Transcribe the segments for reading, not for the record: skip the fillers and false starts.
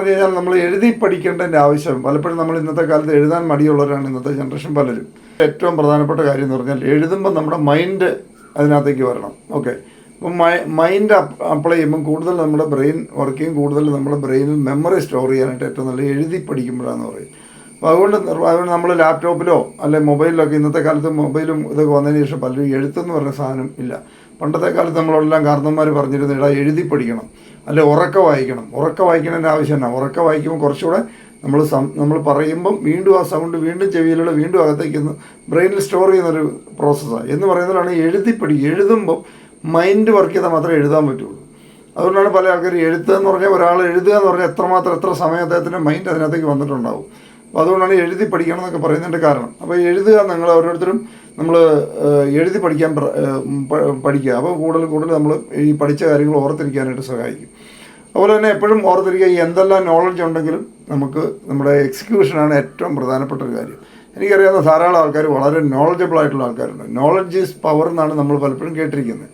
പറഞ്ഞു കഴിഞ്ഞാൽ നമ്മൾ എഴുതി പഠിക്കേണ്ടതിൻ്റെ ആവശ്യം പലപ്പോഴും നമ്മൾ ഇന്നത്തെ കാലത്ത് എഴുതാൻ മടിയുള്ളവരാണ് ഇന്നത്തെ ജനറേഷൻ പലരും. ഏറ്റവും പ്രധാനപ്പെട്ട കാര്യം എന്ന് പറഞ്ഞാൽ എഴുതുമ്പോൾ നമ്മുടെ മൈൻഡ് അതിനകത്തേക്ക് വരണം. ഓക്കെ, അപ്പം മൈൻഡ് അപ്ലൈ ചെയ്യുമ്പം കൂടുതൽ നമ്മുടെ ബ്രെയിൻ വർക്ക് ചെയ്യും, കൂടുതൽ നമ്മുടെ ബ്രെയിനിൽ മെമ്മറി സ്റ്റോർ ചെയ്യാനായിട്ട് ഏറ്റവും നല്ല എഴുതി പഠിക്കുമ്പോഴാണെന്ന് പറയും. അപ്പോൾ അതുകൊണ്ട് നമ്മൾ ലാപ്ടോപ്പിലോ അല്ലെങ്കിൽ മൊബൈലിലൊക്കെ ഇന്നത്തെ കാലത്ത് മൊബൈലും ഇതൊക്കെ വന്നതിന് ശേഷം പലരും എഴുത്തെന്ന് പറഞ്ഞ സാധനം ഇല്ല. പണ്ടത്തെ കാലത്ത് നമ്മളെല്ലാം കാരണന്മാർ പറഞ്ഞിരുന്നു, ഇടാ എഴുതി പഠിക്കണം, അല്ലെ ഉറക്ക വായിക്കണം. ഉറക്ക വായിക്കണതിൻ്റെ ആവശ്യം എന്നാ? ഉറക്ക വായിക്കുമ്പോൾ കുറച്ചുകൂടെ നമ്മൾ പറയുമ്പം വീണ്ടും ആ സൗണ്ട് വീണ്ടും ചെവിയിലൂടെ വീണ്ടും അകത്തേക്ക് ബ്രെയിനിൽ സ്റ്റോർ ചെയ്യുന്നൊരു പ്രോസസ്സാണ് എന്ന് പറയുന്നതിലാണ് എഴുതി എഴുതുമ്പോൾ മൈൻഡ് വർക്ക് ചെയ്താൽ മാത്രമേ എഴുതാൻ പറ്റുള്ളൂ. അതുകൊണ്ടാണ് പല ആൾക്കാർ എഴുത്തുക എന്ന് പറഞ്ഞാൽ ഒരാൾ എഴുതുക എന്ന് പറഞ്ഞാൽ എത്ര സമയം അദ്ദേഹത്തിൻ്റെ മൈൻഡ് അതിനകത്തേക്ക് വന്നിട്ടുണ്ടാവും. അപ്പോൾ അതുകൊണ്ടാണ് എഴുതി പഠിക്കണം എന്നൊക്കെ പറയുന്നതിൻ്റെ കാരണം. അപ്പോൾ എഴുതുക നിങ്ങൾ ഓരോരുത്തരും നമ്മൾ എഴുതി പഠിക്കുക. അപ്പോൾ കൂടുതൽ നമ്മൾ ഈ പഠിച്ച കാര്യങ്ങൾ ഓർത്തിരിക്കാനായിട്ട് സഹായിക്കും. അതുപോലെ തന്നെ എപ്പോഴും ഓർത്തിരിക്കുക, ഈ എന്തെല്ലാം നോളജ് ഉണ്ടെങ്കിലും നമുക്ക് നമ്മുടെ എക്സിക്യൂഷനാണ് ഏറ്റവും പ്രധാനപ്പെട്ട ഒരു കാര്യം. എനിക്കറിയാവുന്ന ധാരാളം ആൾക്കാർ വളരെ നോളജബിൾ ആയിട്ടുള്ള ആൾക്കാരുണ്ട്. നോളജ് ഈസ് പവർ എന്നാണ് നമ്മൾ പലപ്പോഴും കേട്ടിരിക്കുന്നത്.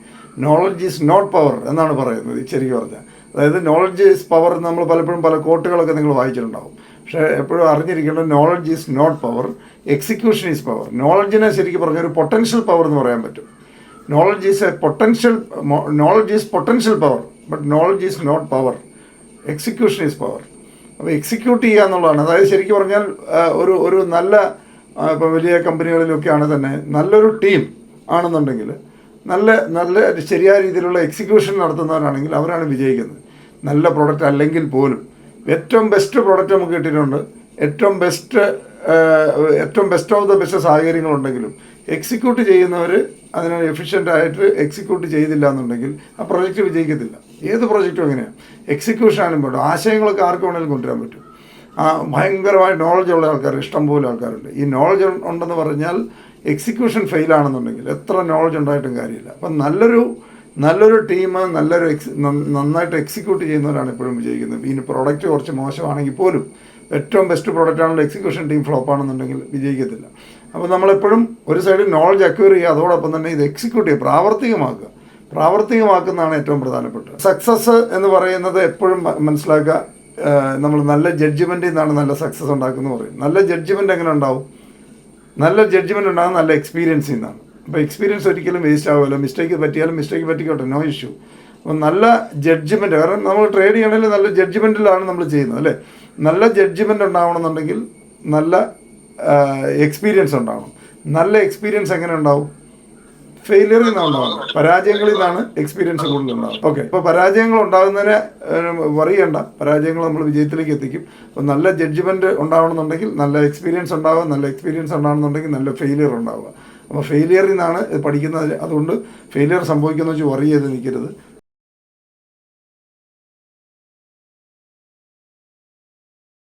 നോളജ് ഈസ് നോട്ട് പവർ എന്നാണ് പറയുന്നത് ശരിക്കും പറഞ്ഞാൽ. അതായത് നോളജ് ഈസ് പവർ നമ്മൾ പലപ്പോഴും പല കോട്ടുകളൊക്കെ നിങ്ങൾ വായിച്ചിട്ടുണ്ടാവും. പക്ഷേ എപ്പോഴും അറിഞ്ഞിരിക്കേണ്ടത് knowledge is not power, execution is power. നോളജിനെ ശരിക്കും പറഞ്ഞാൽ ഒരു പൊട്ടൻഷ്യൽ പവർ എന്ന് പറയാൻ പറ്റും. Knowledge is potential power, but knowledge is not power, execution is power. അപ്പോൾ എക്സിക്യൂട്ട് ചെയ്യുക എന്നുള്ളതാണ്. അതായത് ശരിക്കും പറഞ്ഞാൽ ഒരു നല്ല ഇപ്പോൾ വലിയ കമ്പനികളിലൊക്കെയാണ് തന്നെ നല്ലൊരു ടീം ആണെന്നുണ്ടെങ്കിൽ നല്ല ശരിയായ രീതിയിലുള്ള എക്സിക്യൂഷൻ നടത്തുന്നവരാണെങ്കിൽ അവരാണ് വിജയിക്കുന്നത്. നല്ല പ്രൊഡക്റ്റ് അല്ലെങ്കിൽ പോലും ഏറ്റവും ബെസ്റ്റ് പ്രൊഡക്റ്റ് നമുക്ക് കിട്ടിയിട്ടുണ്ട്, ഏറ്റവും ബെസ്റ്റ് ഓഫ് ദ ബെസ്റ്റ് സാഹചര്യങ്ങളുണ്ടെങ്കിലും എക്സിക്യൂട്ട് ചെയ്യുന്നവർ അതിനെ എഫിഷ്യൻ്റായിട്ട് എക്സിക്യൂട്ട് ചെയ്തില്ല എന്നുണ്ടെങ്കിൽ ആ പ്രൊജക്റ്റ് വിജയിക്കത്തില്ല. ഏത് പ്രൊജക്റ്റും എങ്ങനെയാണ്, എക്സിക്യൂഷനാണ് ഇമ്പോർട്ടൻ്റ്. ആശയങ്ങളൊക്കെ ആർക്ക് വേണമെങ്കിലും കൊണ്ടുവരാൻ പറ്റും. ഭയങ്കരമായ നോളജുള്ള ആൾക്കാർ ഇഷ്ടംപോലെ ആൾക്കാരുണ്ട്. ഈ നോളജ് ഉണ്ടെന്ന് പറഞ്ഞാൽ എക്സിക്യൂഷൻ ഫെയിലാണെന്നുണ്ടെങ്കിൽ എത്ര നോളജ് ഉണ്ടായിട്ടും കാര്യമില്ല. അപ്പം നല്ലൊരു ടീം നന്നായിട്ട് എക്സിക്യൂട്ട് ചെയ്യുന്നവരാണ് എപ്പോഴും വിജയിക്കുന്നത്. ഇനി പ്രോഡക്റ്റ് കുറച്ച് മോശമാണെങ്കിൽ പോലും ഏറ്റവും ബെസ്റ്റ് പ്രോഡക്റ്റ് ആണല്ലോ എക്സിക്യൂഷൻ ടീം ഫ്ലോപ്പ് ആണെന്നുണ്ടെങ്കിൽ വിജയിക്കത്തില്ല. അപ്പോൾ നമ്മളെപ്പോഴും ഒരു സൈഡിൽ നോളജ് അക്വയർ ചെയ്യുക, അതോടൊപ്പം തന്നെ ഇത് എക്സിക്യൂട്ട് ചെയ്യുക, പ്രാവർത്തികമാക്കുന്നതാണ് ഏറ്റവും പ്രധാനപ്പെട്ടത്. സക്സസ് എന്ന് പറയുന്നത് എപ്പോഴും മനസ്സിലാക്കുക, നമ്മൾ നല്ല ജഡ്ജ്മെൻറ്റിൽ നിന്നാണ് നല്ല സക്സസ് ഉണ്ടാക്കുന്നത് പറയും. നല്ല ജഡ്ജ്മെൻറ്റ് എങ്ങനെ ഉണ്ടാവും? നല്ല ജഡ്ജ്മെൻറ്റ് ഉണ്ടാകും നല്ല എക്സ്പീരിയൻസിൽ നിന്നാണ്. അപ്പോൾ എക്സ്പീരിയൻസ് ഒരിക്കലും വേസ്റ്റ് ആവുമല്ലോ. മിസ്റ്റേക്ക് പറ്റിക്കോട്ടെ, നോ ഇഷ്യൂ. അപ്പോൾ നല്ല ജഡ്ജ്മെൻറ്റ്, കാരണം നമ്മൾ ട്രേഡ് ചെയ്യണമെങ്കിൽ നല്ല ജഡ്ജ്മെൻറ്റിലാണ് നമ്മൾ ചെയ്യുന്നത് അല്ലേ. നല്ല ജഡ്ജ്മെൻറ്റ് ഉണ്ടാവണമെന്നുണ്ടെങ്കിൽ നല്ല എക്സ്പീരിയൻസ് ഉണ്ടാവണം. നല്ല എക്സ്പീരിയൻസ് എങ്ങനെ ഉണ്ടാവും? ഫെയിലിയറിൽ നിന്നാണ് ഉണ്ടാകുന്നത്, പരാജയങ്ങളിൽ നിന്നാണ് എക്സ്പീരിയൻസ് കൂടുതലുണ്ടാകും. ഓക്കെ, അപ്പോൾ പരാജയങ്ങൾ ഉണ്ടാകുന്നതിനെ പറയണ്ട, പരാജയങ്ങൾ നമ്മൾ വിജയത്തിലേക്ക് എത്തിക്കും. അപ്പോൾ നല്ല ജഡ്ജ്മെൻറ്റ് ഉണ്ടാവണമെന്നുണ്ടെങ്കിൽ നല്ല എക്സ്പീരിയൻസ് ഉണ്ടാവുക, നല്ല എക്സ്പീരിയൻസ് ഉണ്ടാവണമെന്നുണ്ടെങ്കിൽ നല്ല ഫെയിലിയർ ഉണ്ടാവുക. അപ്പോൾ ഫെയിലിയറിൽ നിന്നാണ് പഠിക്കുന്നത്. അതുകൊണ്ട് ഫെയിലിയർ സംഭവിക്കുന്നത് വെച്ച് വറി ചെയ്ത് നിൽക്കരുത്.